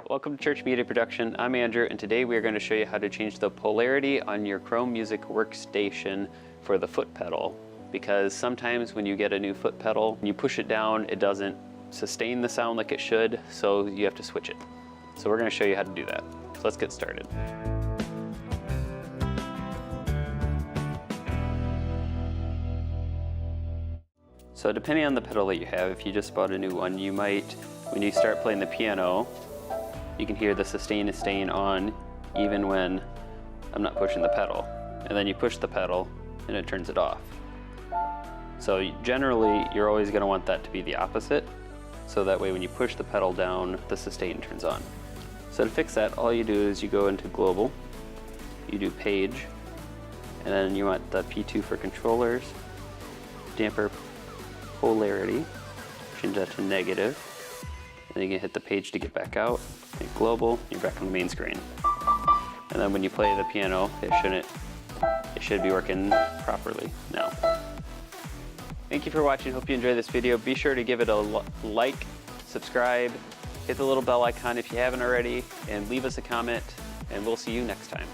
Welcome to Church Media Production. I'm Andrew, and today we are going to show you how to change the polarity on your Krome Music workstation for the foot pedal. Because sometimes when you get a new foot pedal, when you push it down, it doesn't sustain the sound like it should, so you have to switch it. So we're going to show you how to do that. So let's get started. So depending on the pedal that you have, if you just bought a new one, you might, when you start playing the piano, you can hear the sustain is staying on even when I'm not pushing the pedal. And then you push the pedal and it turns it off. So generally, you're always going to want that to be the opposite. So that way when you push the pedal down, the sustain turns on. So to fix that, all you do is you go into Global, you do Page, and then you want the P2 for controllers, damper polarity, change that to negative. Then you can hit the page to get back out, hit global, you're back on the main screen. And then when you play the piano, it should be working properly now. Thank you for watching, hope you enjoyed this video. Be sure to give it a like, subscribe, hit the little bell icon if you haven't already, and leave us a comment, and we'll see you next time.